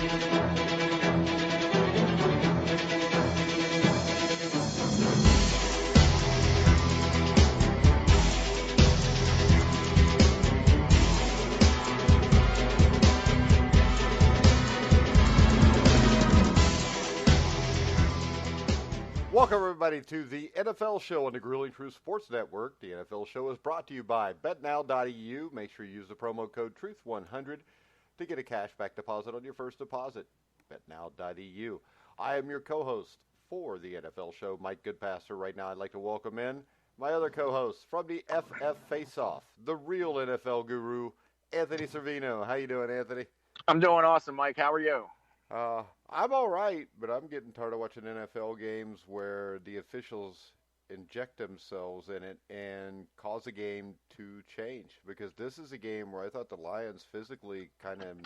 Welcome, everybody, to the NFL Show on the Grueling Truth Sports Network. The NFL Show is brought to you by BetNow.eu. Make sure you use the promo code TRUTH100 to get a cashback deposit on your first deposit. BetNow.eu. I am your co-host for the NFL Show, Mike Goodpaster. Right now, I'd like to welcome in my other co-host from the FF Face-Off, the real NFL guru, Anthony Cervino. How you doing, Anthony? I'm doing awesome, Mike. How are you? I'm all right, but I'm getting tired of watching NFL games where the officials inject themselves in it and cause a game to change. Because this is a game where I thought the Lions physically kind of,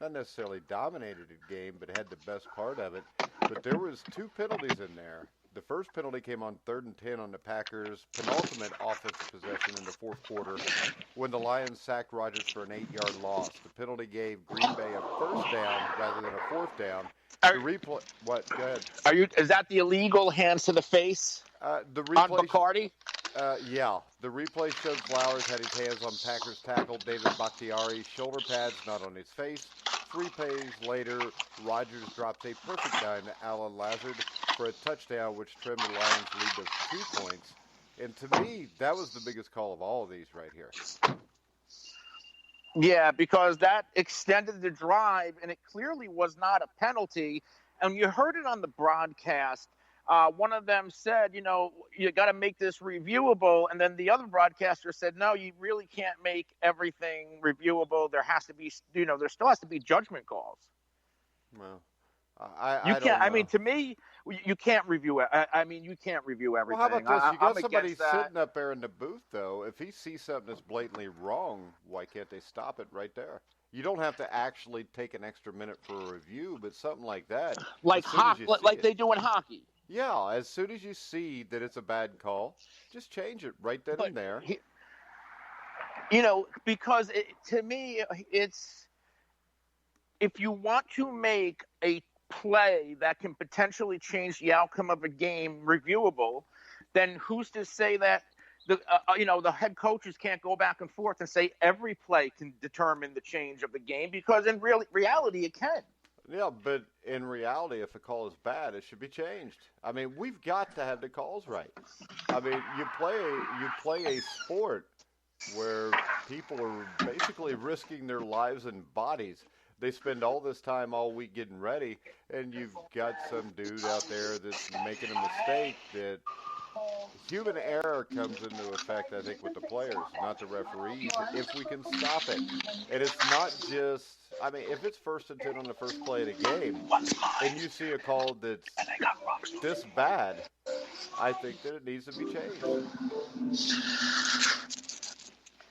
not necessarily dominated the game, but had the best part of it. But there was two penalties in there. The first penalty came on 3rd and 10 on the Packers' penultimate offensive possession in the fourth quarter when the Lions sacked Rodgers for an 8-yard loss. The penalty gave Green Bay a first down rather than a fourth down. What? Go ahead. Is that the illegal hands to the face the replay, on Bacardi? Yeah. The replay showed Flowers had his hands on Packers tackle David Bakhtiari, shoulder pads not on his face. 3 plays later, Rodgers drops a perfect dime to Alan Lazard for a touchdown, which trimmed the Lions' lead to 2 points. And to me, that was the biggest call of all of these right here. Yeah, because that extended the drive, and it clearly was not a penalty. And you heard it on the broadcast. One of them said, you got to make this reviewable. And then the other broadcaster said, no, you really can't make everything reviewable. There has to be, there still has to be judgment calls. Well, I mean, to me, you can't review it. You can't review everything. Well, how about this? You got somebody sitting up there in the booth, though. If he sees something that's blatantly wrong, why can't they stop it right there? You don't have to actually take an extra minute for a review, but something like that. Like they do in hockey. Yeah, as soon as you see that it's a bad call, just change it right then and there. Because to me, it's if you want to make a play that can potentially change the outcome of a game reviewable, then who's to say that the head coaches can't go back and forth and say every play can determine the change of the game, because in reality it can. Yeah, but in reality, if a call is bad, it should be changed. I mean, we've got to have the calls right. I mean, you play a sport where people are basically risking their lives and bodies. They spend all this time all week getting ready, and you've got some dude out there that's making a mistake that human error comes into effect, I think, with the players, not the referees, if we can stop it. And it's not just, if it's 1st and 10 on the first play of the game, and you see a call that's this bad, I think that it needs to be changed.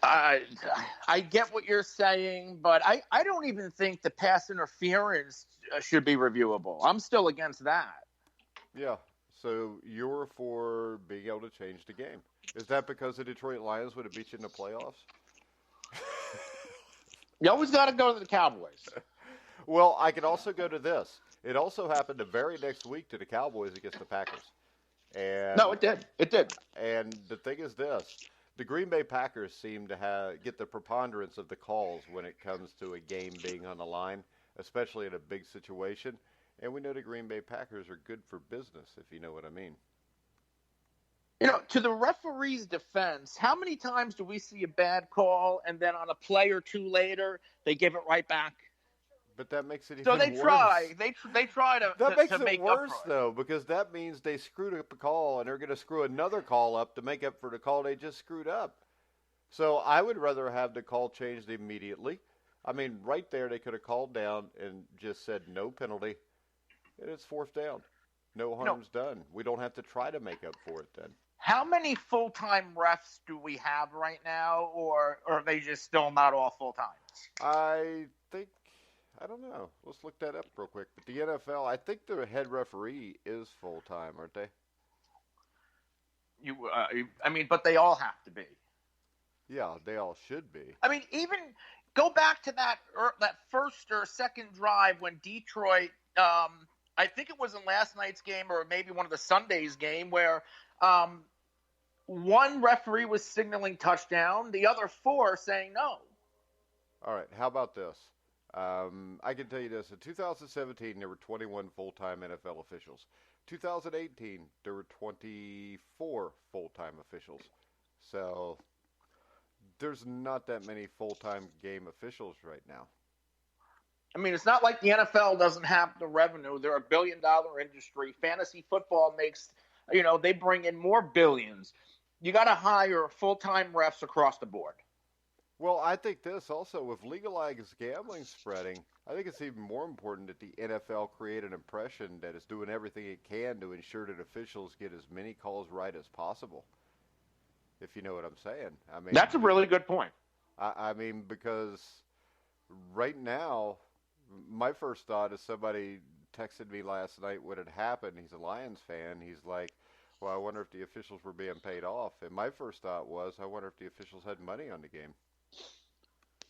I get what you're saying, but I don't even think the pass interference should be reviewable. I'm still against that. Yeah. So you're for being able to change the game. Is that because the Detroit Lions would have beat you in the playoffs? You always got to go to the Cowboys. Well, I could also go to this. It also happened the very next week to the Cowboys against the Packers. And no, it did. It did. And the thing is this. The Green Bay Packers seem to get the preponderance of the calls when it comes to a game being on the line, especially in a big situation. And we know the Green Bay Packers are good for business, if you know what I mean. To the referee's defense, how many times do we see a bad call and then on a play or two later, they give it right back? But that makes it even worse. So they try. They try to That makes it worse, though, because that means they screwed up a call, and they're going to screw another call up to make up for the call they just screwed up. So I would rather have the call changed immediately. I mean, right there, they could have called down and just said no penalty. And it's 4th down. No harm's done. We don't have to try to make up for it then. How many full-time refs do we have right now, or are they just still not all full-time? I don't know. Let's look that up real quick. But the NFL, I think the head referee is full-time, aren't they? But they all have to be. Yeah, they all should be. Even go back to that first or second drive when Detroit, I think it was in last night's game or maybe one of the Sunday's game where one referee was signaling touchdown, the other four saying no. All right, how about this? I can tell you this. In 2017, there were 21 full-time NFL officials. 2018, there were 24 full-time officials. So there's not that many full-time game officials right now. I mean, it's not like the NFL doesn't have the revenue. They're a billion-dollar industry. Fantasy football makes, they bring in more billions. You got to hire full-time refs across the board. Well, I think this also, with legalized gambling spreading, I think it's even more important that the NFL create an impression that it's doing everything it can to ensure that officials get as many calls right as possible. If you know what I'm saying. I mean, that's a really good point. I mean, because right now, my first thought is somebody texted me last night what had happened. He's a Lions fan. He's like, well, I wonder if the officials were being paid off. And my first thought was, I wonder if the officials had money on the game.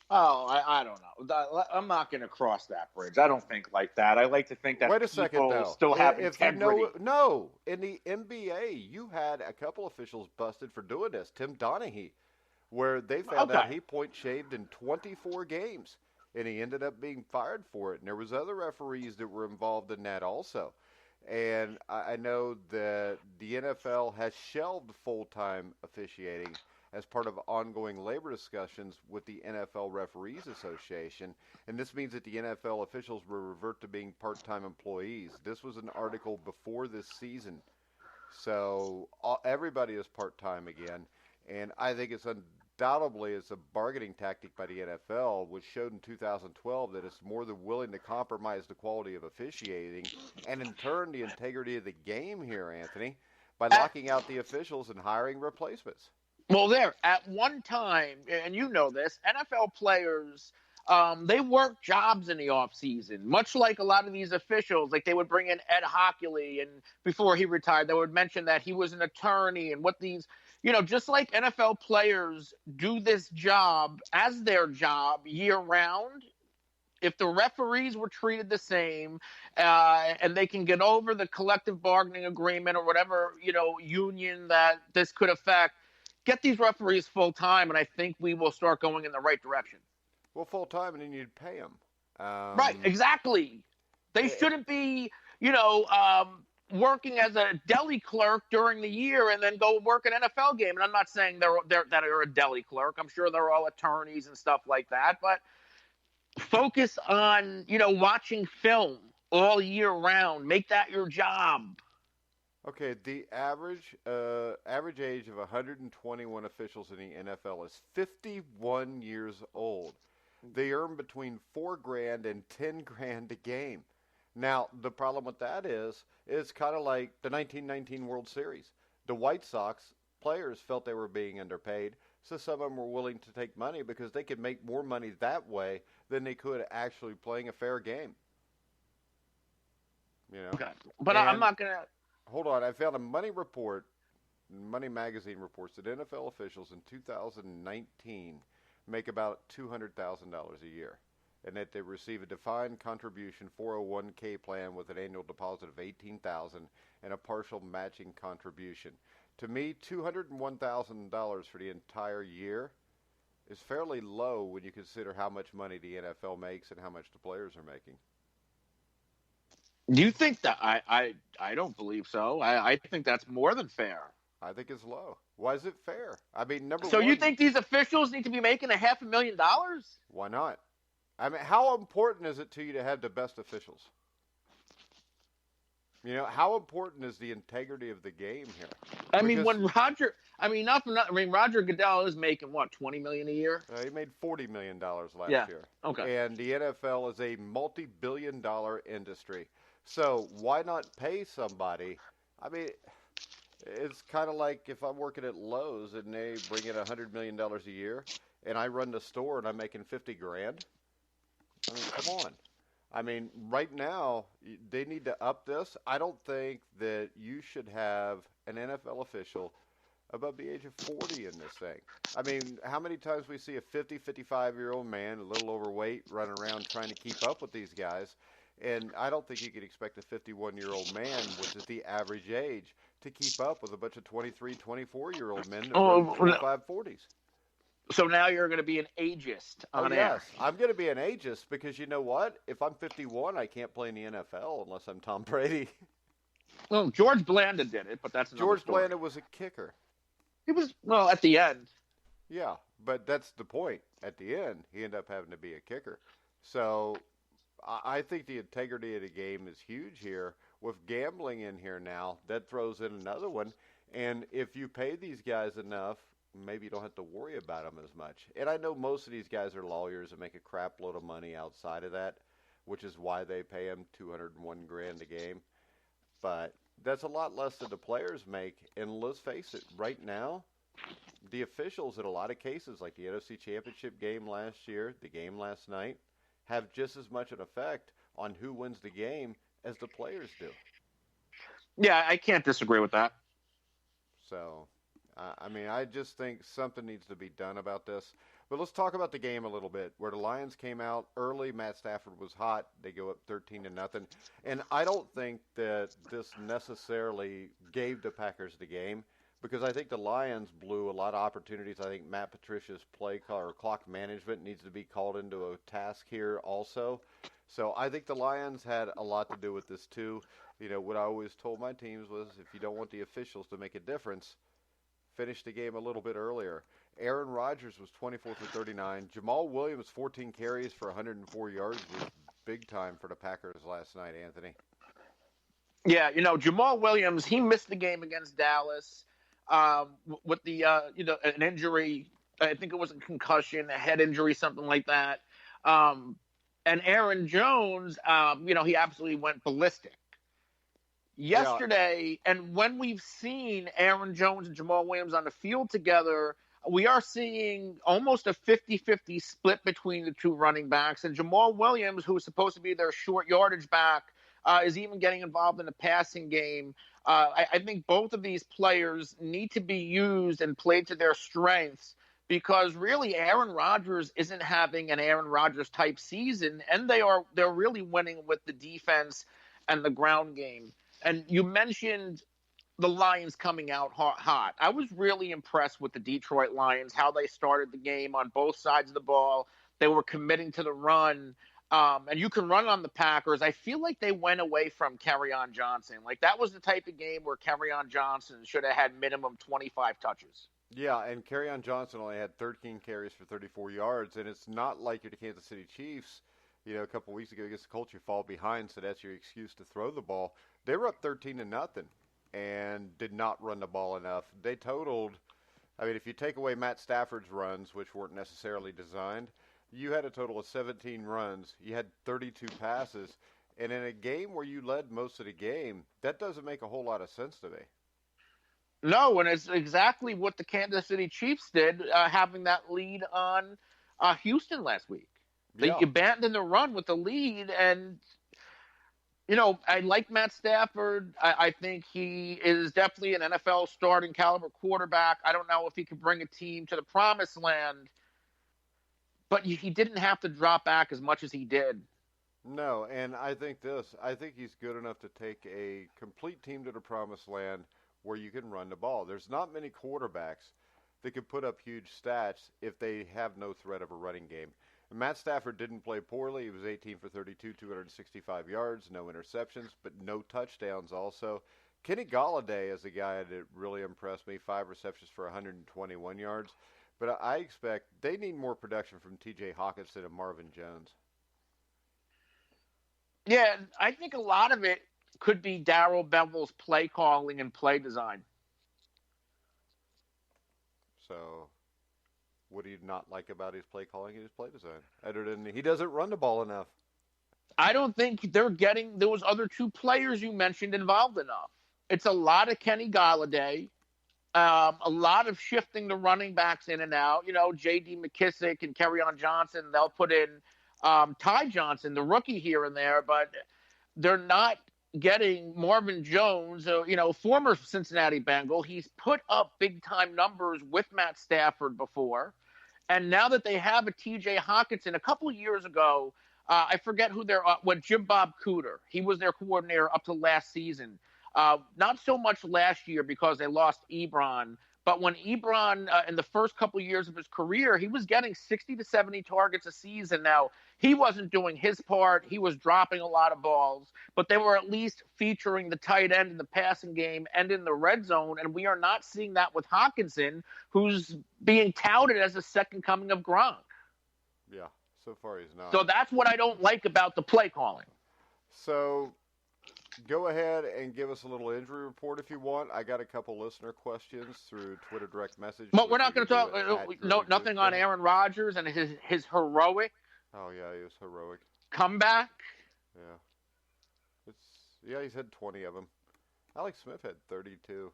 Oh, I don't know. I'm not going to cross that bridge. I don't think like that. I like to think that people still have integrity. No, in the NBA, you had a couple officials busted for doing this. Tim Donaghy, where they found out he point-shaved in 24 games, and he ended up being fired for it. And there was other referees that were involved in that also. And I know that the NFL has shelved full-time officiating as part of ongoing labor discussions with the NFL Referees Association. And this means that the NFL officials will revert to being part-time employees. This was an article before this season. So everybody is part-time again. And I think it's undoubtedly it's a bargaining tactic by the NFL, which showed in 2012 that it's more than willing to compromise the quality of officiating and in turn the integrity of the game here, Anthony, by locking out the officials and hiring replacements. Well, at one time, and you know this, NFL players, they work jobs in the offseason, much like a lot of these officials. Like they would bring in Ed Hockley, and before he retired, they would mention that he was an attorney and what these, just like NFL players do this job as their job year round. If the referees were treated the same and they can get over the collective bargaining agreement or whatever, union that this could affect, get these referees full-time, and I think we will start going in the right direction. Well, full-time, and then you'd pay them. Right, exactly. They shouldn't be, working as a deli clerk during the year and then go work an NFL game. And I'm not saying they're a deli clerk. I'm sure they're all attorneys and stuff like that. But focus on, watching film all year round. Make that your job. Okay, the average age of 121 officials in the NFL is 51 years old. They earn between $4,000 and $10,000 a game. Now, the problem with that is it's kind of like the 1919 World Series. The White Sox players felt they were being underpaid, so some of them were willing to take money because they could make more money that way than they could actually playing a fair game. Okay. But I'm not going to... Hold on, I found a Money Magazine reports that NFL officials in 2019 make about $200,000 a year, and that they receive a defined contribution 401k plan with an annual deposit of $18,000 and a partial matching contribution. To me, $201,000 for the entire year is fairly low when you consider how much money the NFL makes and how much the players are making. Do you think that? I don't believe so. I think that's more than fair. I think it's low. Why is it fair? I mean, So you think these officials need to be making $500,000? Why not? I mean, how important is it to you to have the best officials? How important is the integrity of the game here? I mean, Roger Goodell is making what, $20 million a year? He made $40 million last year. Okay. And the NFL is a multi-billion-dollar industry. So why not pay somebody? I mean, it's kind of like if I'm working at Lowe's and they bring in $100 million a year, and I run the store and I'm making $50,000. I mean, come on. I mean, right now they need to up this. I don't think that you should have an NFL official above the age of 40 in this thing. I mean, how many times we see a 50, 55-year-old man, a little overweight, running around trying to keep up with these guys? And I don't think you could expect a 51-year-old man, which is the average age, to keep up with a bunch of 23, 24-year-old men that run Oh, 25-40s. so now you're going to be an ageist Oh, on yes. air. I'm going to be an ageist because you know what? If I'm 51, I can't play in the NFL unless I'm Tom Brady. Well, George Blanda did it, but that's another George story. Blanda was a kicker. He was, well, at the end. Yeah, but that's the point. At the end, he ended up having to be a kicker. So I think the integrity of the game is huge here. With gambling in here now, that throws in another one. And if you pay these guys enough, maybe you don't have to worry about them as much. And I know most of these guys are lawyers and make a crap load of money outside of that, which is why they pay them $201,000 a game. But that's a lot less than the players make. And let's face it, right now, the officials in a lot of cases, like the NFC Championship game last year, the game last night, have just as much an effect on who wins the game as the players do. Yeah, I can't disagree with that. So, I mean, I just think something needs to be done about this. But let's talk about the game a little bit. Where the Lions came out early, Matt Stafford was hot. They go up 13-0. And I don't think that this necessarily gave the Packers the game because I think the Lions blew a lot of opportunities. I think Matt Patricia's play call or clock management needs to be called into a task here also. So I think the Lions had a lot to do with this too. You know, what I always told my teams was if you don't want the officials to make a difference, finish the game a little bit earlier. Aaron Rodgers was 24 for 39. Jamal Williams, 14 carries for 104 yards, was big time for the Packers last night, Anthony. Yeah, Jamal Williams, he missed the game against Dallas with the, an injury. I think it was a concussion, a head injury, something like that. And Aaron Jones, he absolutely went ballistic. Yesterday, and when we've seen Aaron Jones and Jamal Williams on the field together, we are seeing almost a 50-50 split between the two running backs. And Jamal Williams, who is supposed to be their short yardage back, is even getting involved in the passing game. I think both of these players need to be used and played to their strengths because really Aaron Rodgers isn't having an Aaron Rodgers type season, and they're really winning with the defense and the ground game. And you mentioned the Lions coming out hot. I was really impressed with the Detroit Lions, how they started the game on both sides of the ball. They were committing to the run. And you can run on the Packers. I feel like they went away from Kerryon Johnson. Like that was the type of game where Kerryon Johnson should have had minimum 25 touches. Yeah, and Kerryon Johnson only had 13 carries for 34 yards. And it's not like you're the Kansas City Chiefs, a couple weeks ago against the Colts, you fall behind, so that's your excuse to throw the ball. They were up 13-0 and did not run the ball enough. They totaled, if you take away Matt Stafford's runs, which weren't necessarily designed, you had a total of 17 runs. You had 32 passes. And in a game where you led most of the game, that doesn't make a whole lot of sense to me. No, and it's exactly what the Kansas City Chiefs did, having that lead on Houston last week. They abandoned the run with the lead, and I like Matt Stafford. I think he is definitely an NFL starting caliber quarterback. I don't know if he could bring a team to the promised land, but he didn't have to drop back as much as he did. No, and I think he's good enough to take a complete team to the promised land where you can run the ball. There's not many quarterbacks that can put up huge stats if they have no threat of a running game. And Matt Stafford didn't play poorly. He was 18 for 32, 265 yards, no interceptions, but no touchdowns also. Kenny Golladay is a guy that really impressed me, 5 receptions for 121 yards. But I expect they need more production from T.J. Hawkinson and Marvin Jones. Yeah, I think a lot of it could be Darrell Bevell's play calling and play design. So what do you not like about his play calling and his play design? Other than he doesn't run the ball enough. I don't think they're getting those other two players you mentioned involved enough. It's a lot of Kenny Golladay, a lot of shifting the running backs in and out. J.D. McKissick and Kerryon Johnson, they'll put in Ty Johnson, the rookie, here and there, but they're not getting Marvin Jones, former Cincinnati Bengal. He's put up big-time numbers with Matt Stafford before. And now that they have a T.J. Hawkinson, a couple of years ago, I forget who Jim Bob Cooter. He was their coordinator up to last season. Not so much last year because they lost Ebron, but when Ebron, in the first couple of years of his career, he was getting 60 to 70 targets a season. Now, he wasn't doing his part. He was dropping a lot of balls, but they were at least featuring the tight end in the passing game and in the red zone, and we are not seeing that with Hawkinson, who's being touted as the second coming of Gronk. Yeah, so far he's not. So that's what I don't like about the play calling. So go ahead and give us a little injury report if you want. I got a couple listener questions through Twitter direct message. But we're not going to talk nothing on Aaron Rodgers and his heroic. Oh yeah, he was heroic. Comeback. Yeah, he's had 20 of them. Alex Smith had 32.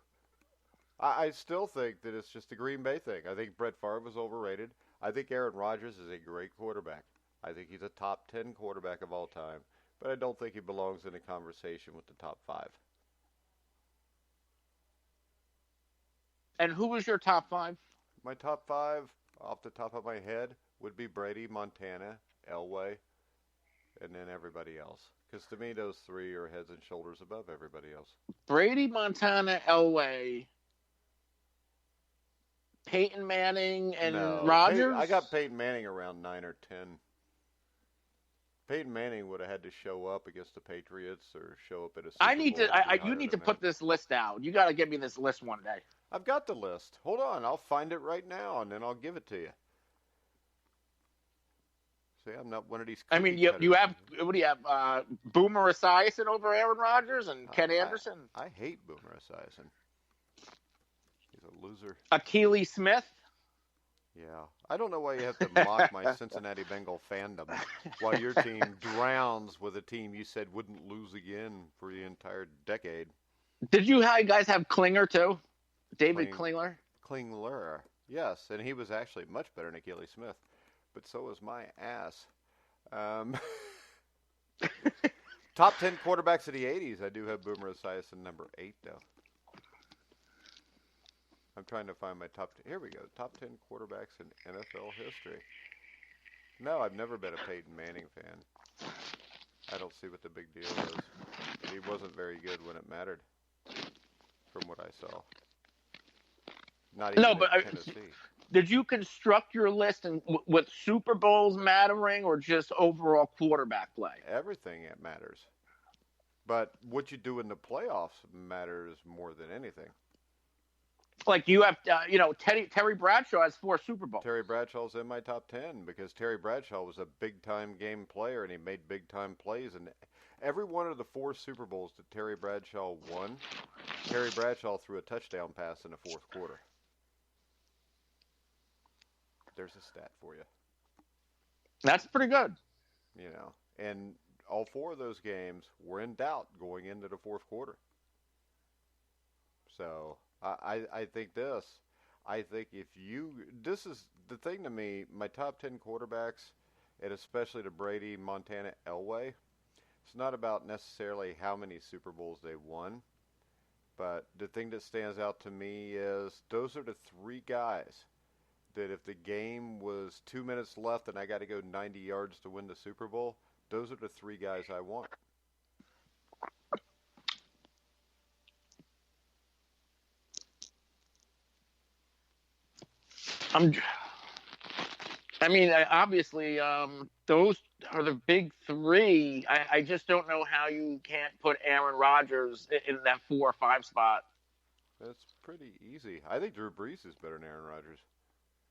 I still think that it's just a Green Bay thing. I think Brett Favre was overrated. I think Aaron Rodgers is a great quarterback. I think he's a top 10 quarterback of all time. But I don't think he belongs in a conversation with the top 5. And who was your top 5? My top 5, off the top of my head, would be Brady, Montana, Elway, and then everybody else. Because to me, those 3 are heads and shoulders above everybody else. Brady, Montana, Elway, Peyton Manning, and Rodgers? I got Peyton Manning around 9 or 10. Peyton Manning would have had to show up against the Patriots or show up at a Super Bowl. You need to put this list out. You got to give me this list one day. I've got the list. Hold on. I'll find it right now, and then I'll give it to you. See, I'm not one of these. I mean, you have, what do you have, Boomer Esiason over Aaron Rodgers and Ken Anderson? I hate Boomer Esiason. He's a loser. Akili Smith? Yeah. I don't know why you have to mock my Cincinnati Bengal fandom while your team drowns with a team you said wouldn't lose again for the entire decade. Did you guys have Klinger, too? David Klingler? Klingler, yes. And he was actually much better than Akili Smith. But so was my ass. Top 10 quarterbacks of the 80s. I do have Boomer Esiason number 8, though. I'm trying to find my top 10. Here we go. Top 10 quarterbacks in NFL history. No, I've never been a Peyton Manning fan. I don't see what the big deal is. He wasn't very good when it mattered, from what I saw. Not even in Tennessee. Did you construct your list with Super Bowls mattering or just overall quarterback play? Everything matters. But what you do in the playoffs matters more than anything. Like you have, Terry Bradshaw has 4 Super Bowls. Terry Bradshaw's in my top 10 because Terry Bradshaw was a big-time game player and he made big-time plays. And every one of the 4 Super Bowls that Terry Bradshaw won, Terry Bradshaw threw a touchdown pass in the fourth quarter. There's a stat for you. That's pretty good. And all 4 of those games were in doubt going into the fourth quarter. So I think this. I think this is the thing to me, my top 10 quarterbacks, and especially the Brady, Montana, Elway, it's not about necessarily how many Super Bowls they won, but the thing that stands out to me is those are the 3 guys that if the game was 2 minutes left and I got to go 90 yards to win the Super Bowl, those are the 3 guys I want. Obviously, those are the big 3. I just don't know how you can't put Aaron Rodgers in that 4 or 5 spot. That's pretty easy. I think Drew Brees is better than Aaron Rodgers.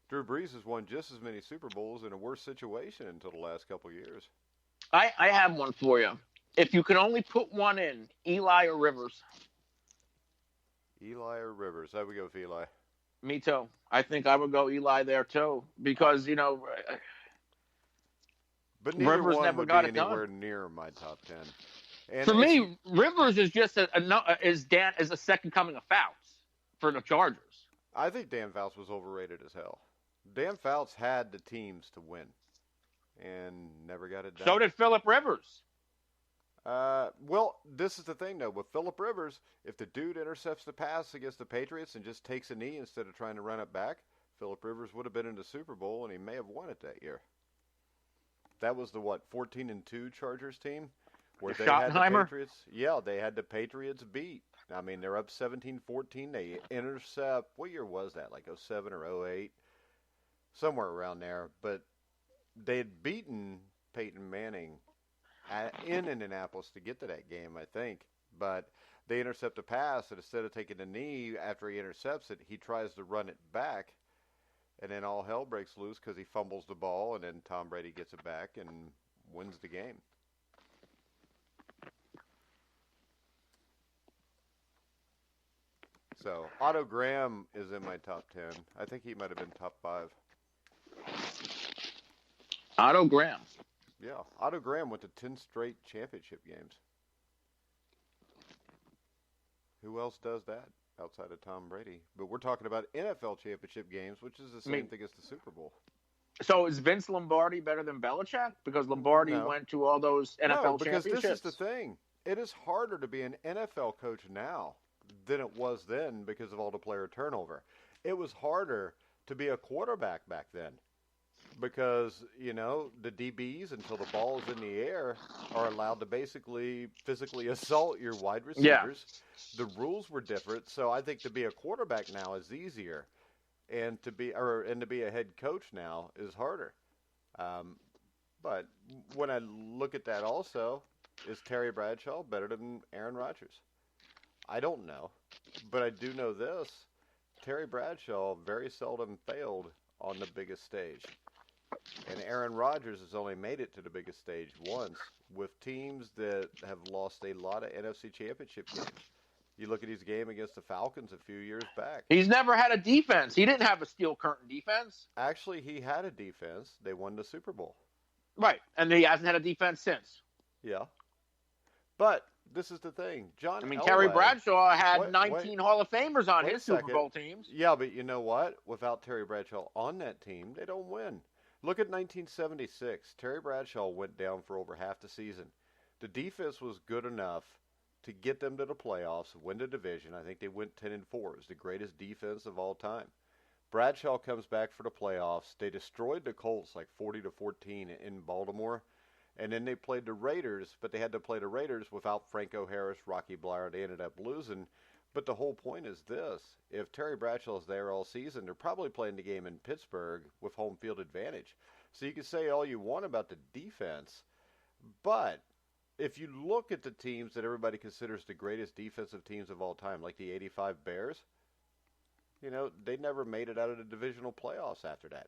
Drew Brees has won just as many Super Bowls in a worse situation until the last couple of years. I have one for you. If you could only put one in, Eli or Rivers? Eli or Rivers? I would go with Eli. Me too. I think I would go Eli there too because but neither Rivers one never would got be it anywhere done. near my top 10. And for me, Rivers is just is a second coming of Fouts for the Chargers. I think Dan Fouts was overrated as hell. Dan Fouts had the teams to win and never got it done. So did Phillip Rivers. Well, this is the thing, though. With Phillip Rivers, if the dude intercepts the pass against the Patriots and just takes a knee instead of trying to run it back, Phillip Rivers would have been in the Super Bowl, and he may have won it that year. That was the, 14-2 Chargers team? Where they had the Patriots. Yeah, they had the Patriots beat. I mean, they're up 17-14. They intercept. What year was that? Like 07 or 08? Somewhere around there. But they had beaten Peyton Manning in Indianapolis to get to that game, I think. But they intercept a pass, and instead of taking a knee after he intercepts it, he tries to run it back. And then all hell breaks loose because he fumbles the ball, and then Tom Brady gets it back and wins the game. So, Otto Graham is in my top 10. I think he might have been top 5. Otto Graham. Yeah, Otto Graham went to 10 straight championship games. Who else does that outside of Tom Brady? But we're talking about NFL championship games, which is the same thing as the Super Bowl. So is Vince Lombardi better than Belichick? Because Lombardi went to all those NFL championships? Because this is the thing. It is harder to be an NFL coach now than it was then because of all the player turnover. It was harder to be a quarterback back then because, the DBs, until the ball's in the air, are allowed to basically physically assault your wide receivers. Yeah. The rules were different, so I think to be a quarterback now is easier, and to be a head coach now is harder. But when I look at that also, is Terry Bradshaw better than Aaron Rodgers? I don't know, but I do know this. Terry Bradshaw very seldom failed on the biggest stage. And Aaron Rodgers has only made it to the biggest stage once with teams that have lost a lot of NFC championship games. You look at his game against the Falcons a few years back. He's never had a defense. He didn't have a steel curtain defense. Actually, he had a defense. They won the Super Bowl. Right, and he hasn't had a defense since. Yeah. But this is the thing. Terry Bradshaw had 19 Hall of Famers on his Super Bowl teams. Yeah, but you know what? Without Terry Bradshaw on that team, they don't win. Look at 1976. Terry Bradshaw went down for over half the season. The defense was good enough to get them to the playoffs, win the division. I think they went 10-4. It was the greatest defense of all time. Bradshaw comes back for the playoffs. They destroyed the Colts like 40-14 in Baltimore. And then they played the Raiders, but they had to play the Raiders without Franco Harris, Rocky Bleier. They ended up losing. But the whole point is this. If Terry Bradshaw's there all season, they're probably playing the game in Pittsburgh with home field advantage. So you can say all you want about the defense, but if you look at the teams that everybody considers the greatest defensive teams of all time, like the 85 Bears, they never made it out of the divisional playoffs after that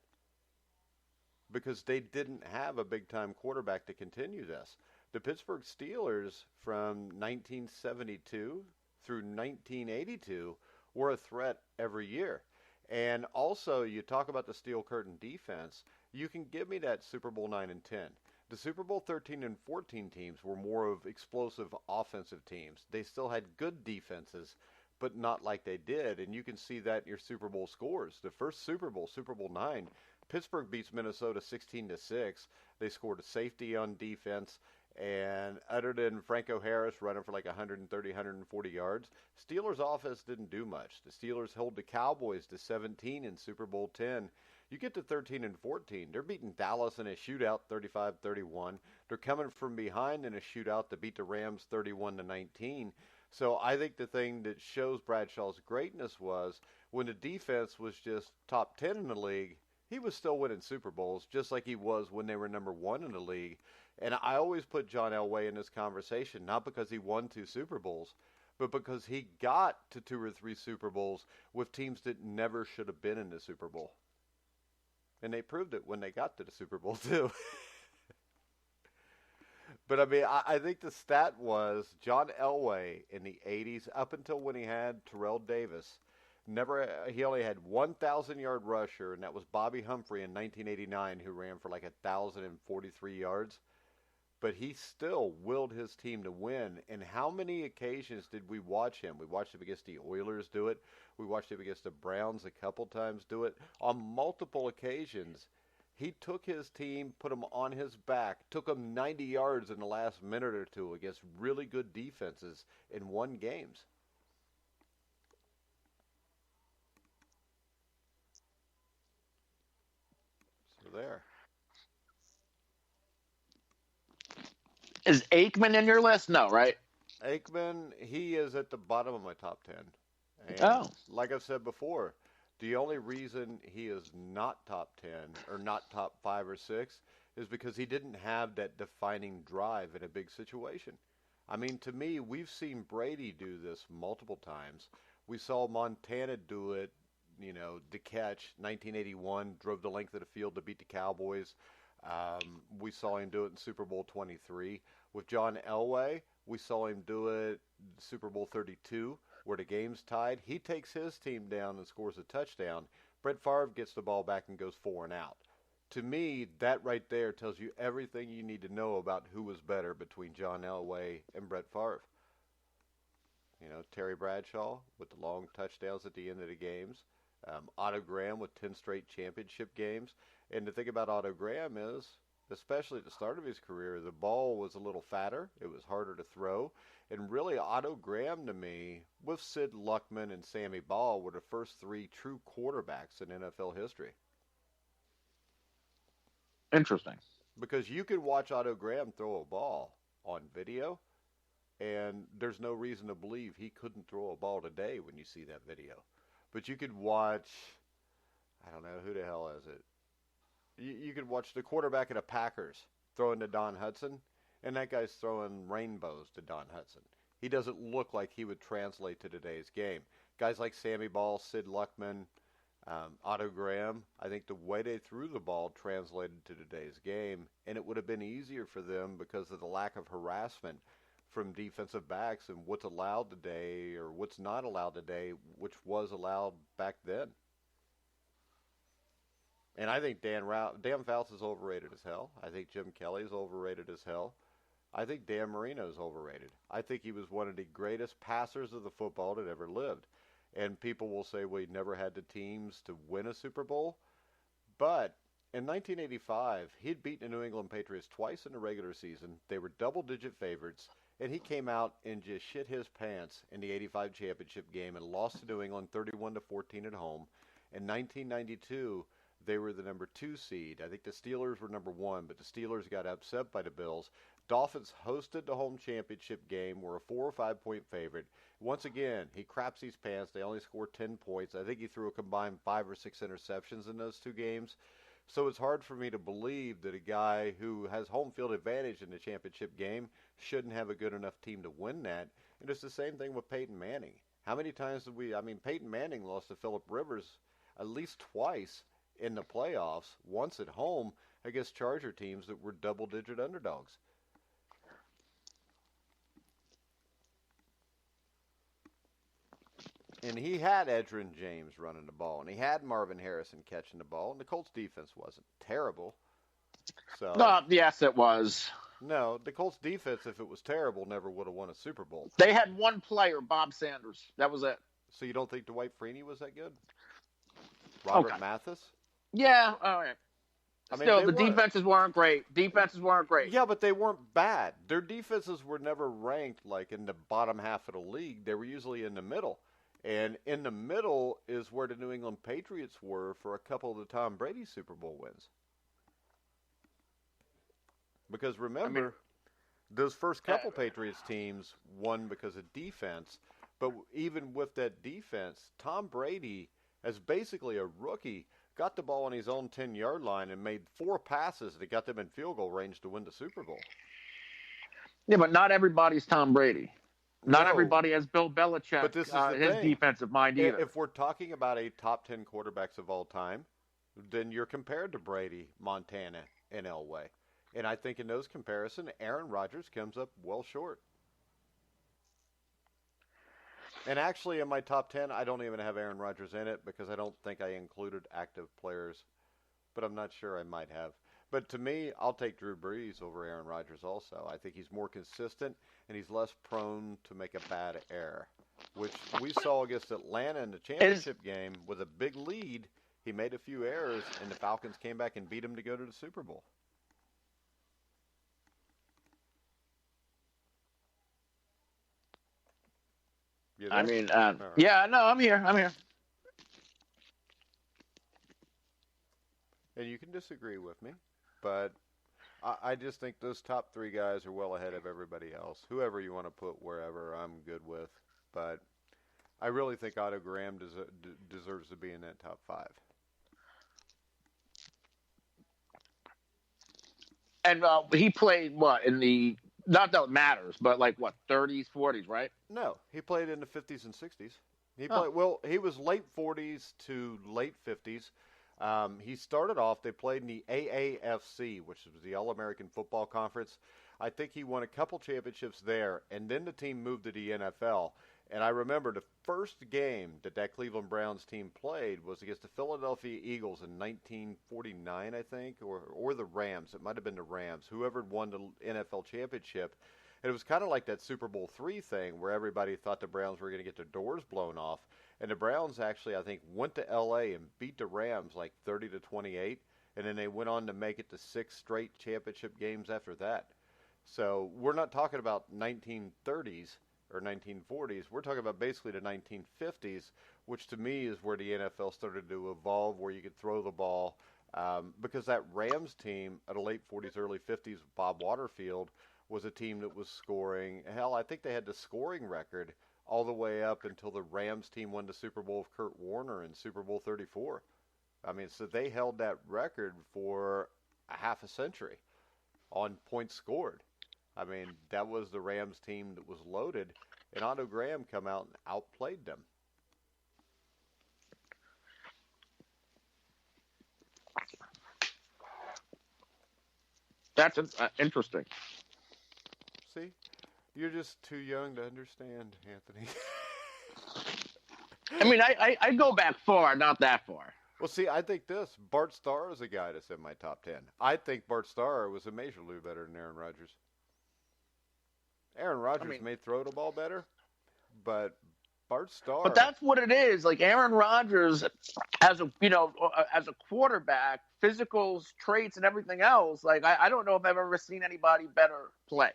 because they didn't have a big-time quarterback to continue this. The Pittsburgh Steelers from 1972 through 1982 were a threat every year. And also, you talk about the steel curtain defense, you can give me that Super Bowl 9 and 10. The Super Bowl 13 and 14 teams were more of explosive offensive teams. They still had good defenses, but not like they did. And you can see that in your Super Bowl scores. The first Super Bowl, Super Bowl 9, Pittsburgh beats Minnesota 16-6. They scored a safety on defense. And other than Franco Harris running for like 130, 140 yards, Steelers' offense didn't do much. The Steelers held the Cowboys to 17 in Super Bowl 10. You get to 13 and 14, they're beating Dallas in a shootout 35-31. They're coming from behind in a shootout to beat the Rams 31-19. So I think the thing that shows Bradshaw's greatness was when the defense was just top 10 in the league, he was still winning Super Bowls just like he was when they were number 1 in the league. And I always put John Elway in this conversation, not because he won 2 Super Bowls, but because he got to 2 or 3 Super Bowls with teams that never should have been in the Super Bowl. And they proved it when they got to the Super Bowl, too. But, I think the stat was John Elway in the 80s, up until when he had Terrell Davis, he only had 1,000-yard rusher, and that was Bobby Humphrey in 1989, who ran for like 1,043 yards. But he still willed his team to win. And how many occasions did we watch him? We watched him against the Oilers do it. We watched him against the Browns a couple times do it. On multiple occasions, He took his team, put them on his back, took them 90 yards in the last minute or two against really good defenses and won games. So there. Is Aikman in your list? No, right? Aikman, he is at the bottom of my top 10. And like I've said before, the only reason he is not top 10 or not top 5 or 6 is because he didn't have that defining drive in a big situation. I mean, to me, we've seen Brady do this multiple times. We saw Montana do it, to catch 1981, drove the length of the field to beat the Cowboys. We saw him do it in Super Bowl 23. With John Elway, we saw him do it Super Bowl 32, where the game's tied. He takes his team down and scores a touchdown. Brett Favre gets the ball back and goes 4 and out. To me, that right there tells you everything you need to know about who was better between John Elway and Brett Favre. Terry Bradshaw with the long touchdowns at the end of the games. Otto Graham with 10 straight championship games. And the thing about Otto Graham is, especially at the start of his career, the ball was a little fatter. It was harder to throw. And really, Otto Graham, to me, with Sid Luckman and Sammy Ball, were the first 3 true quarterbacks in NFL history. Interesting. Because you could watch Otto Graham throw a ball on video, and there's no reason to believe he couldn't throw a ball today when you see that video. But you could watch, I don't know, who the hell is it? You could watch the quarterback of the Packers throwing to Don Hudson, and that guy's throwing rainbows to Don Hudson. He doesn't look like he would translate to today's game. Guys like Sammy Ball, Sid Luckman, Otto Graham, I think the way they threw the ball translated to today's game, and it would have been easier for them because of the lack of harassment from defensive backs and what's allowed today or what's not allowed today, which was allowed back then. And I think Dan Fouts is overrated as hell. I think Jim Kelly is overrated as hell. I think Dan Marino is overrated. I think he was one of the greatest passers of the football that ever lived. And people will say, well, he never had the teams to win a Super Bowl. But in 1985, he'd beaten the New England Patriots twice in the regular season. They were double-digit favorites. And he came out and just shit his pants in the 85 championship game and lost to New England 31-14 at home. In 1992, they were the number 2 seed. I think the Steelers were number 1, but the Steelers got upset by the Bills. Dolphins hosted the home championship game, were a 4 or 5 point favorite. Once again, he craps his pants. They only scored 10 points. I think he threw a combined 5 or 6 interceptions in those 2 games. So it's hard for me to believe that a guy who has home field advantage in the championship game shouldn't have a good enough team to win that. And it's the same thing with Peyton Manning. How many times did Peyton Manning lost to Phillip Rivers at least twice in the playoffs, once at home against Charger teams that were double-digit underdogs. And he had Edgerrin James running the ball, and he had Marvin Harrison catching the ball, and the Colts defense wasn't terrible. So yes, it was. No, the Colts defense, if it was terrible, never would have won a Super Bowl. They had one player, Bob Sanders. That was it. So you don't think Dwight Freeney was that good? Robert Mathis? Yeah, all right. Still, the defenses weren't great. Yeah, but they weren't bad. Their defenses were never ranked like in the bottom half of the league. They were usually in the middle. And in the middle is where the New England Patriots were for a couple of the Tom Brady Super Bowl wins. Because remember, those first couple Patriots teams won because of defense. But even with that defense, Tom Brady, as basically a rookie, got the ball on his own 10-yard line and made 4 passes that got them in field goal range to win the Super Bowl. Yeah, but not everybody's Tom Brady. Not everybody has Bill Belichick, but this is his defensive mind either. If we're talking about a top 10 quarterbacks of all time, then you're compared to Brady, Montana, and Elway. And I think in those comparisons, Aaron Rodgers comes up well short. And actually, in my top 10, I don't even have Aaron Rodgers in it because I don't think I included active players. But I'm not sure I might have. But to me, I'll take Drew Brees over Aaron Rodgers also. I think he's more consistent, and he's less prone to make a bad error, which we saw against Atlanta in the championship game with a big lead. he made a few errors, and the Falcons came back and beat him to go to the Super Bowl. I mean, yeah, no, I'm here. And you can disagree with me, but I just think those top three guys are well ahead of everybody else. Whoever you want to put wherever, I'm good with. But I really think Otto Graham deserves to be in that top five. And he played what in the, not that it matters, but like what, 30s, 40s, right? No, he played in the 50s and 60s. He was late 40s to late 50s. He started off, they played in the AAFC, which was the All-American Football Conference. I think he won a couple championships there, and then the team moved to the NFL. And I remember the first game that Cleveland Browns team played was against the Philadelphia Eagles in 1949, I think, or the Rams. It might have been the Rams, whoever had won the NFL championship. And it was kind of like that Super Bowl III thing where everybody thought the Browns were going to get their doors blown off. And the Browns actually, I think, went to L.A. and beat the Rams like 30-28. And then they went on to make it to 6 straight championship games after that. So we're not talking about 1930s or 1940s. We're talking about basically the 1950s, which to me is where the NFL started to evolve, where you could throw the ball. Because that Rams team of the late 40s, early 50s, Bob Waterfield, was a team that was scoring. Hell, I think they had the scoring record all the way up until the Rams team won the Super Bowl of Kurt Warner in Super Bowl 34. I mean, so they held that record for a half a century on points scored. I mean, that was the Rams team that was loaded, and Otto Graham come out and outplayed them. That's interesting. See? You're just too young to understand, Anthony. I mean, I go back far, not that far. Well, see, I think Bart Starr is a guy that's in my top 10. I think Bart Starr was immeasurably better than Aaron Rodgers. Aaron Rodgers may throw the ball better, but Bart Starr. But that's what it is. Like Aaron Rodgers, as a quarterback, physicals, traits, and everything else. Like I don't know if I've ever seen anybody better play.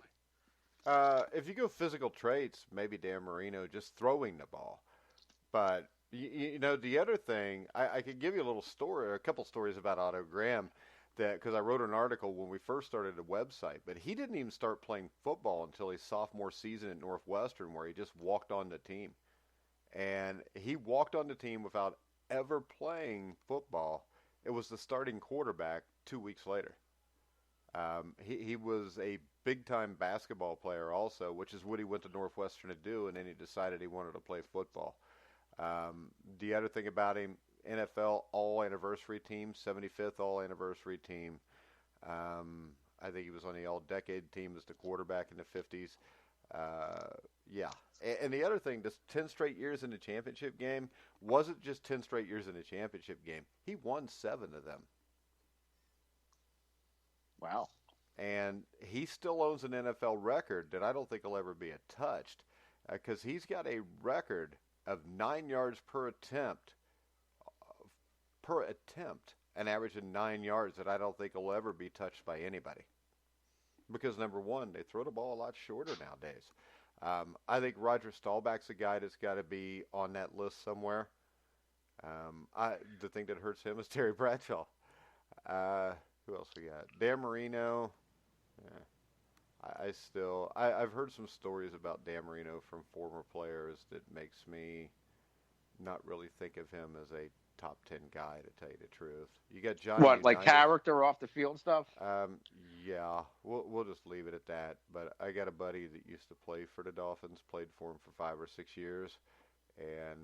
If you go physical traits, maybe Dan Marino just throwing the ball. But you know, the other thing, I could give you a couple stories about Otto Graham. Because I wrote an article when we first started the website, but he didn't even start playing football until his sophomore season at Northwestern, where he just walked on the team. And he walked on the team without ever playing football. It was the starting quarterback 2 weeks later. He was a big-time basketball player also, which is what he went to Northwestern to do, and then he decided he wanted to play football. The other thing about him, NFL All-Anniversary team, 75th All-Anniversary team. I think he was on the All-Decade team as the quarterback in the 50s. Yeah. And the other thing, this 10 straight years in the championship game wasn't just 10 straight years in the championship game. He won 7 of them. Wow. And he still owns an NFL record that I don't think will ever be touched, because he's got a record of 9 yards per attempt, an average of 9 yards that I don't think will ever be touched by anybody. Because, number one, they throw the ball a lot shorter nowadays. I think Roger Staubach's a guy that's got to be on that list somewhere. The thing that hurts him is Terry Bradshaw. Who else we got? Dan Marino. Yeah. I've heard some stories about Dan Marino from former players that makes me not really think of him as a top 10 guy, to tell you the truth. You got Johnny. What, like character off the field stuff? Yeah, we'll just leave it at that. But I got a buddy that used to play for the Dolphins, played for them for 5 or 6 years, and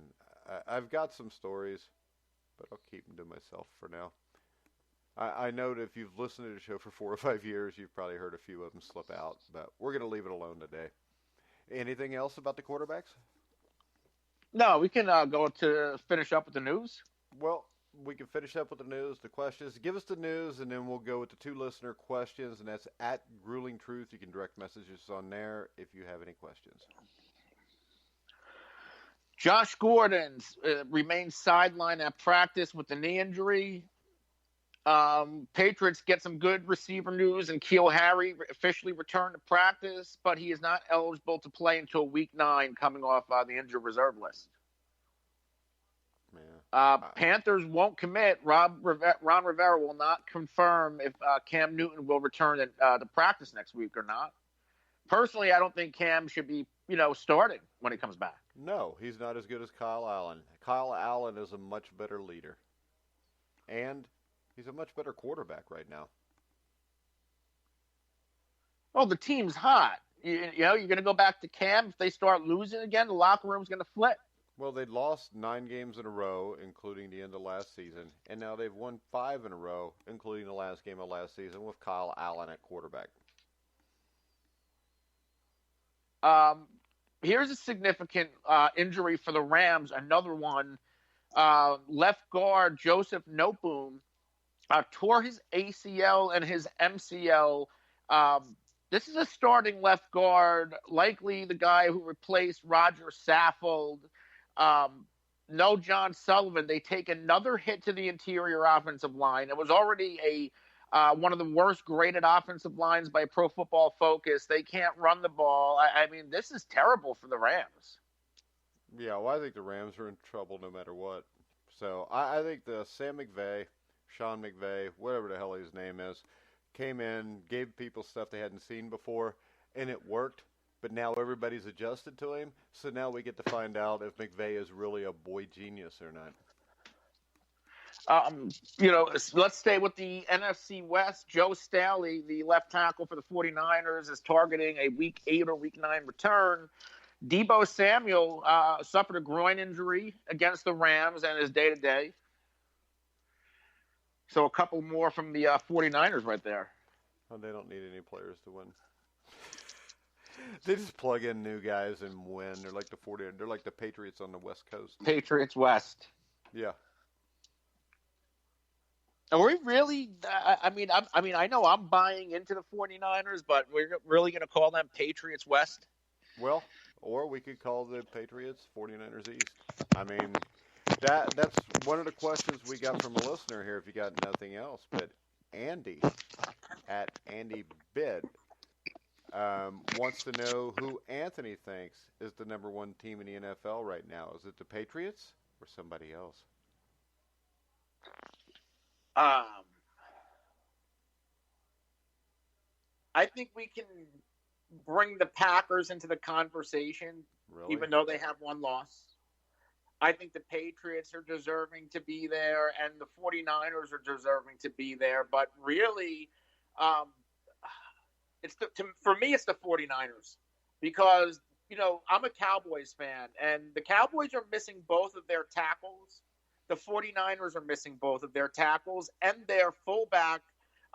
I've got some stories, but I'll keep them to myself for now. I know that if you've listened to the show for 4 or 5 years, you've probably heard a few of them slip out, but we're going to leave it alone today. Anything else about the quarterbacks? No, we can go to finish up with the news. Well, we can finish up with the news, the questions. Give us the news, and then we'll go with the 2 listener questions, and that's at Grueling Truth. You can direct messages on there if you have any questions. Josh Gordon remains sidelined at practice with the knee injury. Patriots get some good receiver news, and Keel Harry officially returned to practice, but he is not eligible to play until Week 9, coming off the injured reserve list. Panthers won't commit. Ron Rivera will not confirm if Cam Newton will return to practice next week or not. Personally, I don't think Cam should be, starting when he comes back. No, he's not as good as Kyle Allen. Kyle Allen is a much better leader. And he's a much better quarterback right now. Oh, the team's hot. You're going to go back to Cam. If they start losing again, the locker room's going to flip. Well, they'd lost 9 games in a row, including the end of last season. And now they've won 5 in a row, including the last game of last season with Kyle Allen at quarterback. Here's a significant injury for the Rams. Another one. Left guard Joseph Noteboom tore his ACL and his MCL. This is a starting left guard, likely the guy who replaced Roger Saffold. No John Sullivan. They take another hit to the interior offensive line. It was already one of the worst graded offensive lines by Pro Football Focus. They can't run the ball. I mean, this is terrible for the Rams. Yeah, well, I think the Rams are in trouble no matter what. So I think the Sean McVay, whatever the hell his name is, came in, gave people stuff they hadn't seen before, and it worked. But now everybody's adjusted to him, so now we get to find out if McVay is really a boy genius or not. Let's stay with the NFC West. Joe Staley, the left tackle for the 49ers, is targeting a Week 8 or Week 9 return. Deebo Samuel suffered a groin injury against the Rams and is day-to-day. So a couple more from the 49ers right there. Oh, they don't need any players to win. They just plug in new guys and win. They're like They're like the Patriots on the West Coast. Patriots West. Yeah. Are we really? I know I'm buying into the 49ers, but we're really going to call them Patriots West? Well, or we could call the Patriots 49ers East. I mean, that's one of the questions we got from a listener here, if you got nothing else. But Andy, at Andy Bid, wants to know who Anthony thinks is the number 1 team in the NFL right now. Is it the Patriots or somebody else? I think we can bring the Packers into the conversation, Really? Even though they have 1 loss. I think the Patriots are deserving to be there, and the 49ers are deserving to be there. But really, for me, it's the 49ers because, I'm a Cowboys fan, and the Cowboys are missing both of their tackles. The 49ers are missing both of their tackles and their fullback,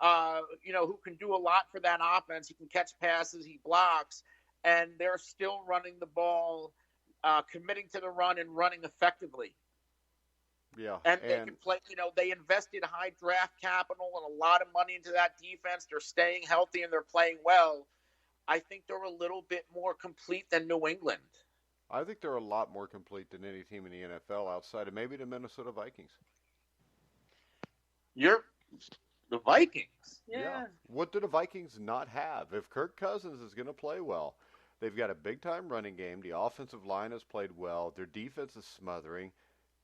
who can do a lot for that offense. He can catch passes, he blocks, and they're still running the ball, committing to the run and running effectively. Yeah. And they can play, they invested high draft capital and a lot of money into that defense. They're staying healthy and they're playing well. I think they're a little bit more complete than New England. I think they're a lot more complete than any team in the NFL outside of maybe the Minnesota Vikings. The Vikings? Yeah. What do the Vikings not have? If Kirk Cousins is going to play well, they've got a big-time running game. The offensive line has played well. Their defense is smothering.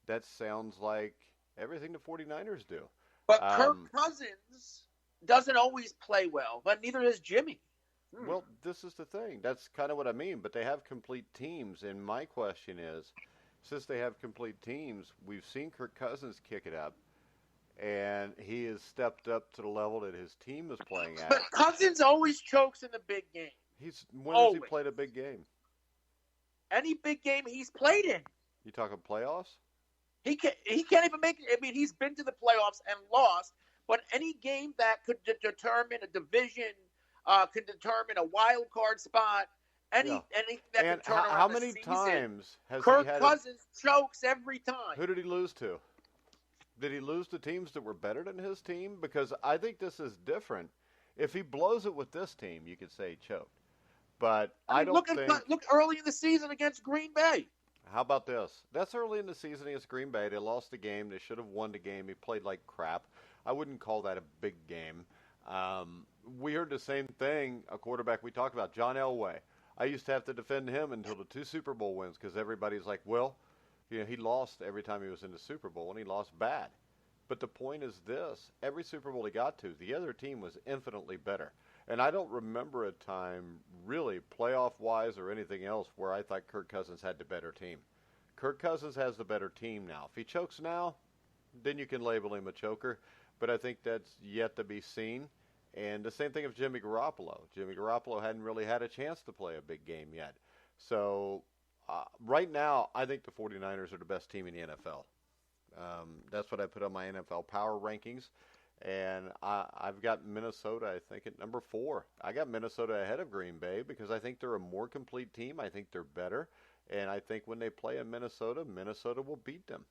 That sounds like everything the 49ers do. But Kirk Cousins doesn't always play well, but neither does Jimmy. Well, this is the thing. That's kind of what I mean. But they have complete teams. And my question is, since they have complete teams, we've seen Kirk Cousins kick it up. And he has stepped up to the level that his team is playing at. But Cousins always chokes in the big game. When has he played a big game? Any big game he's played in. You talking playoffs? He can't even make it. I mean, he's been to the playoffs and lost. But any game that could determine a division, could determine a wild card spot, anything that could turn around how many season, times has Kirk he had Cousins chokes every time. Who did he lose to? Did he lose to teams that were better than his team? Because I think this is different. If he blows it with this team, you could say he choked. But I don't think... Look early in the season against Green Bay. How about this? That's early in the season against Green Bay. They lost the game. They should have won the game. He played like crap. I wouldn't call that a big game. We heard the same thing, a quarterback we talked about, John Elway. I used to have to defend him until the 2 Super Bowl wins because everybody's like, well, he lost every time he was in the Super Bowl, and he lost bad. But the point is this. Every Super Bowl he got to, the other team was infinitely better. And I don't remember a time, really, playoff-wise or anything else, where I thought Kirk Cousins had the better team. Kirk Cousins has the better team now. If he chokes now, then you can label him a choker. But I think that's yet to be seen. And the same thing with Jimmy Garoppolo. Jimmy Garoppolo hadn't really had a chance to play a big game yet. So right now, I think the 49ers are the best team in the NFL. That's what I put on my NFL power rankings. And I've got Minnesota, I think, at number 4. I got Minnesota ahead of Green Bay because I think they're a more complete team. I think they're better. And I think when they play in Minnesota, Minnesota will beat them.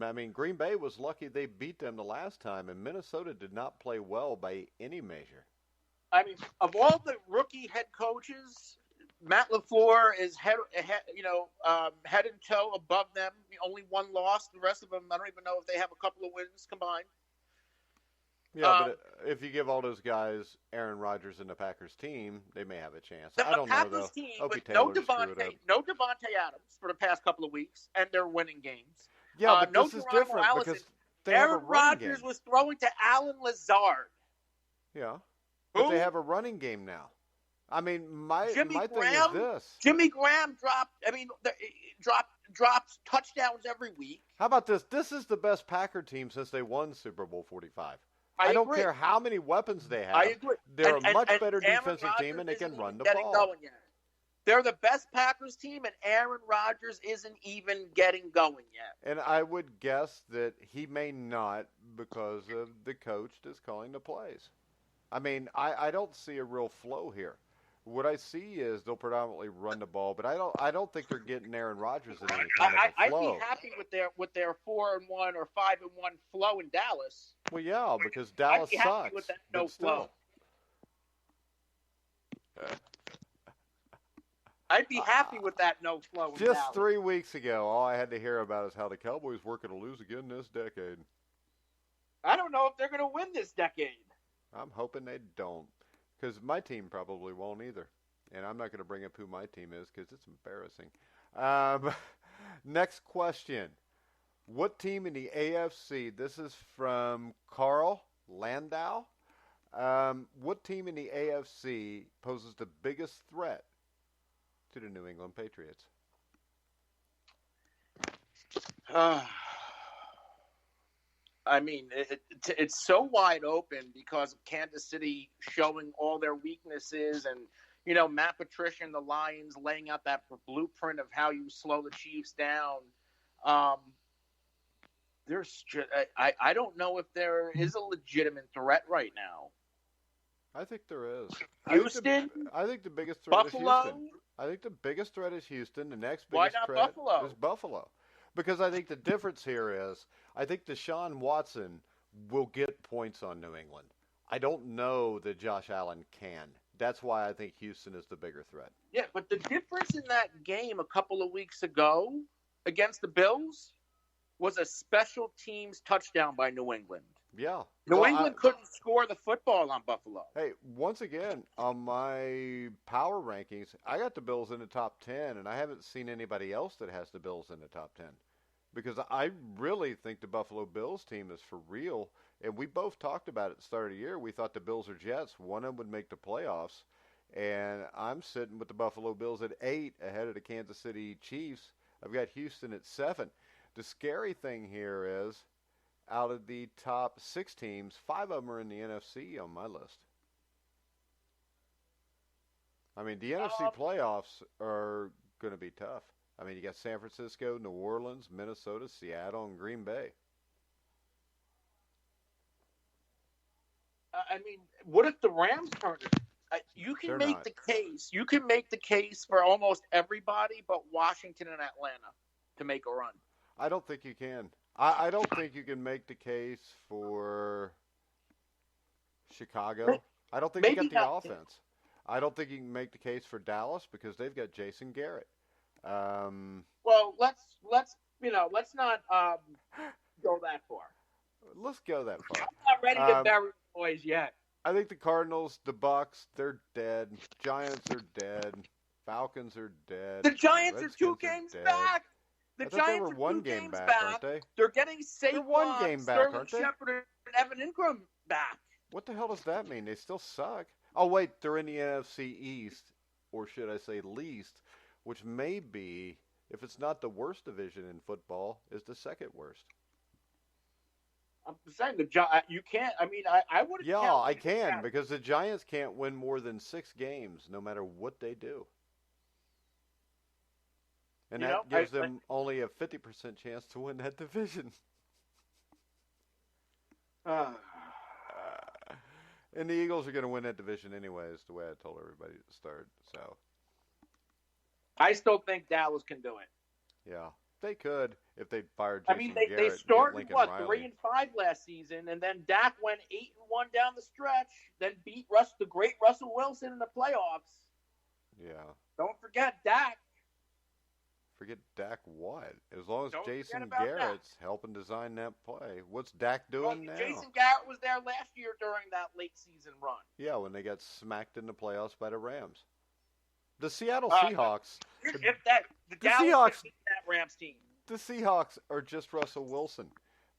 I mean, Green Bay was lucky they beat them the last time, and Minnesota did not play well by any measure. I mean, of all the rookie head coaches, Matt LaFleur is head and toe above them. Only one loss. The rest of them, I don't even know if they have a couple of wins combined. Yeah, but if you give all those guys Aaron Rodgers and the Packers team, they may have a chance. I don't know, though. Team, Opie but no Taylor Devontae Adams for the past couple of weeks, and they're winning games. Yeah, but no this is Geronimo different Allison. because they have a Aaron running Rodgers game. was throwing to Alan Lazard. Yeah, but they have a running game now. I mean, my thing is this. Jimmy Graham drops touchdowns every week. How about this? This is the best Packer team since they won Super Bowl 45. I don't care how many weapons they have. I agree. They're a much and better Aaron defensive Rodgers team, and they can run the getting ball. Going yet. They're the best Packers team, and Aaron Rodgers isn't even getting going yet. And I would guess that he may not because of the coach that's calling the plays. I mean, I don't see a real flow here. What I see is they'll predominantly run the ball, but I don't think they're getting Aaron Rodgers in any kind of a flow. I'd be happy with their 4-1 or 5-1 flow in Dallas. Well, yeah, because Dallas I'd be sucks. happy with that no flow. I'd be happy with that no flow. Just 3 weeks ago, all I had to hear about is how the Cowboys were going to lose again this decade. I don't know if they're going to win this decade. I'm hoping they don't, because my team probably won't either. And I'm not going to bring up who my team is because it's embarrassing. Next question. What team in the AFC, this is from Carl Landau, what team in the AFC poses the biggest threat to the New England Patriots? I mean, it's so wide open because of Kansas City showing all their weaknesses and, Matt Patricia and the Lions laying out that blueprint of how you slow the Chiefs down. I don't know if there is a legitimate threat right now. I think there is. Houston? I think the biggest threat Buffalo? is Houston. I think the biggest threat is Houston. The next biggest threat Buffalo? is Buffalo. Because I think the difference here is I think Deshaun Watson will get points on New England. I don't know that Josh Allen can. That's why I think Houston is the bigger threat. Yeah, but the difference in that game a couple of weeks ago against the Bills was a special teams touchdown by New England. Yeah. New England couldn't score the football on Buffalo. Hey, once again, on my power rankings, I got the Bills in the top 10, and I haven't seen anybody else that has the Bills in the top 10. Because I really think the Buffalo Bills team is for real. And we both talked about it at the start of the year. We thought the Bills or Jets, one of them would make the playoffs. And I'm sitting with the Buffalo Bills at 8 ahead of the Kansas City Chiefs. I've got Houston at 7. The scary thing here is, out of the top 6 teams, 5 of them are in the NFC on my list. I mean, the NFC playoffs are going to be tough. I mean, you got San Francisco, New Orleans, Minnesota, Seattle, and Green Bay. I mean, what if the Rams turn it? You can make the case. You can make the case for almost everybody but Washington and Atlanta to make a run. I don't think you can. I don't think you can make the case for Chicago. I don't think you got the offense. I don't think you can make the case for Dallas because they've got Jason Garrett. Well, let's not go that far. Let's go that far. I'm not ready to bury the boys yet. I think the Cardinals, the Bucks, they're dead. Giants are dead. Falcons are dead. The Giants Redskins are 2 games back. The Giants were are 2 game games back, back. aren't they? They're getting They're 1 Saquon, game back, Sterling aren't they? Shepard, and Evan Ingram back. What the hell does that mean? They still suck. Oh, wait, they're in the NFC East, or should I say least, which may be, if it's not the worst division in football, is the second worst. I'm saying you can't. I mean, I would. Yeah, I can, because the Giants can't win more than 6 games, no matter what they do. And that gives them only a 50% chance to win that division. And the Eagles are going to win that division anyways, the way I told everybody to start. So, I still think Dallas can do it. Yeah, they could if they fired Jason Garrett. They started 3-5 last season, and then Dak went 8-1 down the stretch. Then beat the great Russell Wilson in the playoffs. Yeah. Don't forget Dak. Forget Dak what? As long as Jason Garrett's helping design that play. What's Dak doing now? Jason Garrett was there last year during that late season run. Yeah, when they got smacked in the playoffs by the Rams. The Seattle Seahawks. The Seahawks beat that Rams team. The Seahawks are just Russell Wilson.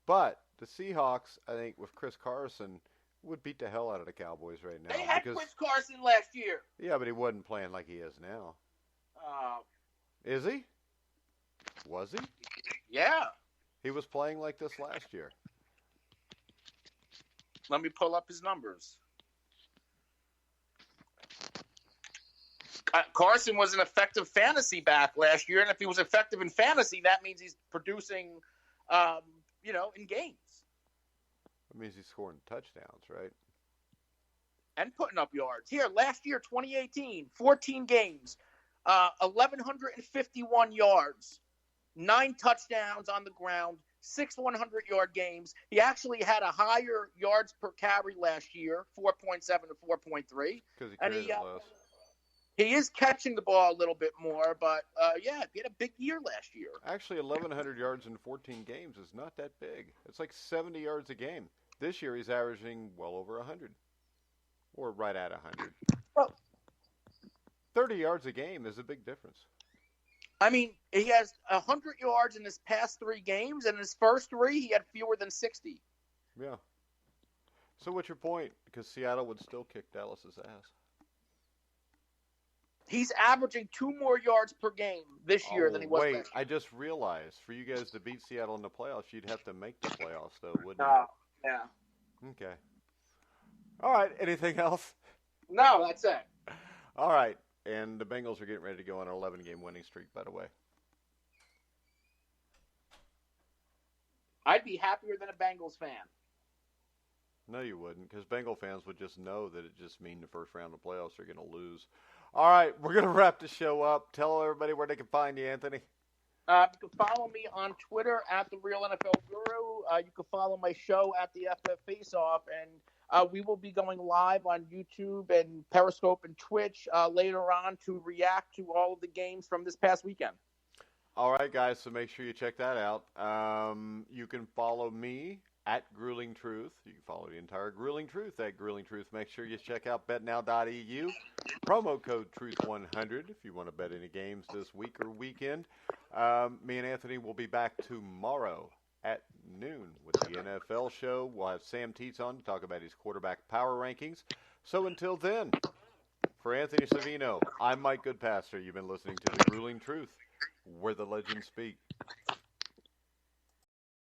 But the Seahawks, I think, with Chris Carson, would beat the hell out of the Cowboys right now. They had Chris Carson last year. Yeah, but he wasn't playing like he is now. Is he? Was he? Yeah. He was playing like this last year. Let me pull up his numbers. Carson was an effective fantasy back last year, and if he was effective in fantasy, that means he's producing, in games. That means he's scoring touchdowns, right? And putting up yards. Here, last year, 2018, 14 games, 1,151 yards. 9 touchdowns on the ground, 6 100-yard games. He actually had a higher yards per carry last year, 4.7 to 4.3. Because he carried less. He is catching the ball a little bit more, but, he had a big year last year. Actually, 1,100 yards in 14 games is not that big. It's like 70 yards a game. This year, he's averaging well over 100, or right at 100. Well, 30 yards a game is a big difference. I mean, he has 100 yards in his past 3 games, and in his first 3, he had fewer than 60. Yeah. So what's your point? Because Seattle would still kick Dallas's ass. He's averaging 2 more yards per game this year than he was last year. I just realized, for you guys to beat Seattle in the playoffs, you'd have to make the playoffs, though, wouldn't you? Yeah. Okay. All right. Anything else? No, that's it. All right. And the Bengals are getting ready to go on an 11-game winning streak, by the way. I'd be happier than a Bengals fan. No, you wouldn't, because Bengal fans would just know that it just means the first round of playoffs are going to lose. All right, we're going to wrap the show up. Tell everybody where they can find you, Anthony. You can follow me on Twitter at The Real NFL Guru. You can follow my show at The FF Face Off, and we will be going live on YouTube and Periscope and Twitch later on to react to all of the games from this past weekend. All right, guys, so make sure you check that out. You can follow me at Grueling Truth. You can follow the entire Grueling Truth at Grueling Truth. Make sure you check out betnow.eu. Promo code Truth100 if you want to bet any games this week or weekend. Me and Anthony will be back tomorrow at noon with the NFL Show. We'll have Sam Teets on to talk about his quarterback power rankings. So until then, for Anthony Cervino, I'm Mike Goodpaster. You've been listening to The Grueling Truth, where the legends speak.